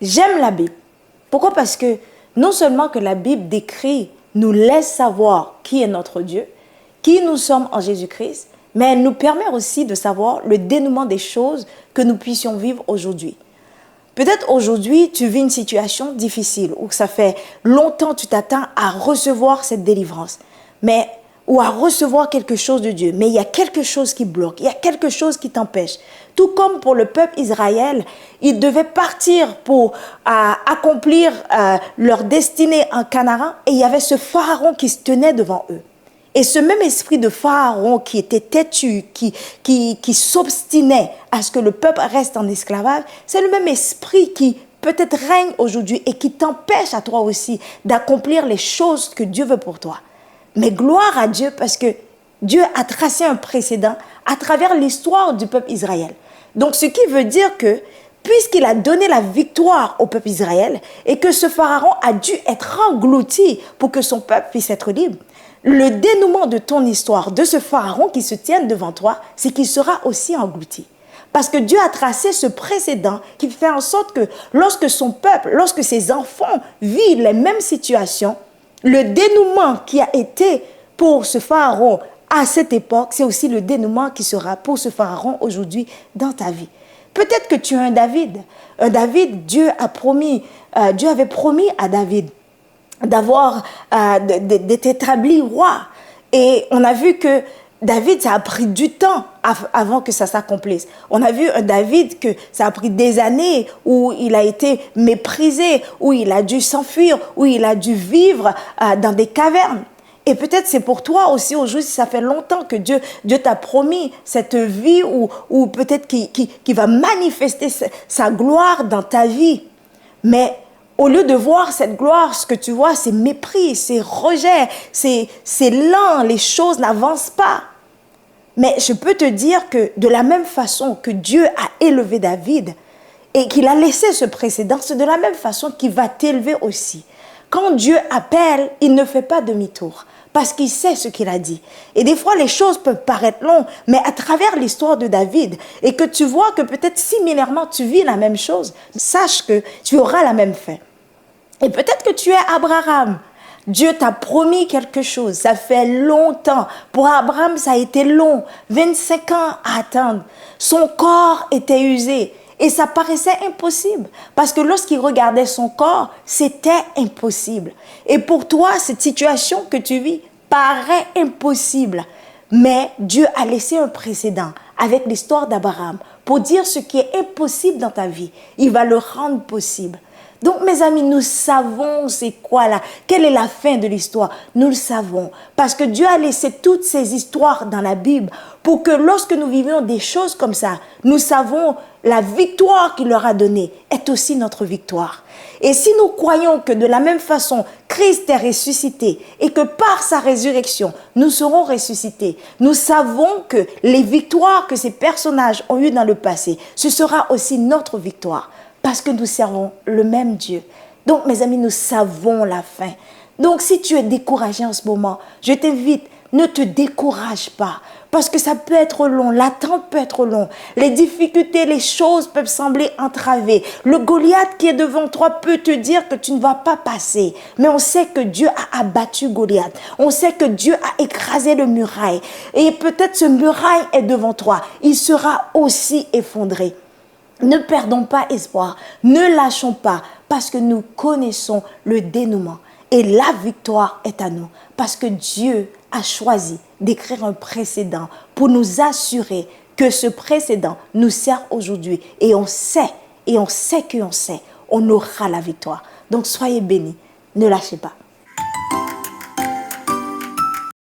J'aime la Bible. Pourquoi? Parce que non seulement que la Bible décrit, nous laisse savoir qui est notre Dieu, qui nous sommes en Jésus-Christ, mais elle nous permet aussi de savoir le dénouement des choses que nous puissions vivre aujourd'hui. Peut-être aujourd'hui, tu vis une situation difficile ou que ça fait longtemps que tu t'attends à recevoir cette délivrance, ou à recevoir quelque chose de Dieu. Mais il y a quelque chose qui bloque, il y a quelque chose qui t'empêche. Tout comme pour le peuple Israël, ils devaient partir pour accomplir leur destinée en Canaan et il y avait ce pharaon qui se tenait devant eux. Et ce même esprit de pharaon qui était têtu, qui s'obstinait à ce que le peuple reste en esclavage, c'est le même esprit qui peut-être règne aujourd'hui et qui t'empêche à toi aussi d'accomplir les choses que Dieu veut pour toi. Mais gloire à Dieu parce que Dieu a tracé un précédent à travers l'histoire du peuple Israël. Donc ce qui veut dire que puisqu'il a donné la victoire au peuple Israël et que ce pharaon a dû être englouti pour que son peuple puisse être libre, le dénouement de ton histoire, de ce pharaon qui se tient devant toi, c'est qu'il sera aussi englouti. Parce que Dieu a tracé ce précédent qui fait en sorte que lorsque son peuple, lorsque ses enfants vivent les mêmes situations, le dénouement qui a été pour ce pharaon à cette époque, c'est aussi le dénouement qui sera pour ce pharaon aujourd'hui dans ta vie. Peut-être que tu es un David. Un David, Dieu avait promis à David d'être établi roi. Et on a vu que David, ça a pris du temps avant que ça s'accomplisse. On a vu un David que ça a pris des années où il a été méprisé, où il a dû s'enfuir, où il a dû vivre dans des cavernes. Et peut-être c'est pour toi aussi aujourd'hui, si ça fait longtemps que Dieu t'a promis cette vie où peut-être qu'il va manifester sa gloire dans ta vie. Mais au lieu de voir cette gloire, ce que tu vois, c'est mépris, c'est rejet, c'est lent, les choses n'avancent pas. Mais je peux te dire que de la même façon que Dieu a élevé David et qu'il a laissé ce précédent, c'est de la même façon qu'il va t'élever aussi. Quand Dieu appelle, il ne fait pas demi-tour parce qu'il sait ce qu'il a dit. Et des fois, les choses peuvent paraître longues, mais à travers l'histoire de David et que tu vois que peut-être similairement tu vis la même chose, sache que tu auras la même fin. Et peut-être que tu es Abraham. Dieu t'a promis quelque chose. Ça fait longtemps. Pour Abraham, ça a été long. 25 ans à attendre. Son corps était usé. Et ça paraissait impossible. Parce que lorsqu'il regardait son corps, c'était impossible. Et pour toi, cette situation que tu vis paraît impossible. Mais Dieu a laissé un précédent avec l'histoire d'Abraham pour dire ce qui est impossible dans ta vie. Il va le rendre possible. Donc, mes amis, nous savons c'est quoi là, quelle est la fin de l'histoire. Nous le savons parce que Dieu a laissé toutes ces histoires dans la Bible pour que lorsque nous vivions des choses comme ça, nous savons la victoire qu'il leur a donnée est aussi notre victoire. Et si nous croyons que de la même façon, Christ est ressuscité et que par sa résurrection, nous serons ressuscités, nous savons que les victoires que ces personnages ont eues dans le passé, ce sera aussi notre victoire. Parce que nous servons le même Dieu. Donc, mes amis, nous savons la fin. Donc, si tu es découragé en ce moment, je t'invite, ne te décourage pas. Parce que ça peut être long, l'attente peut être longue. Les difficultés, les choses peuvent sembler entravées. Le Goliath qui est devant toi peut te dire que tu ne vas pas passer. Mais on sait que Dieu a abattu Goliath. On sait que Dieu a écrasé le muraille. Et peut-être ce muraille est devant toi. Il sera aussi effondré. Ne perdons pas espoir, ne lâchons pas, parce que nous connaissons le dénouement. Et la victoire est à nous, parce que Dieu a choisi d'écrire un précédent pour nous assurer que ce précédent nous sert aujourd'hui. Et on sait qu'on sait, on aura la victoire. Donc soyez bénis, ne lâchez pas.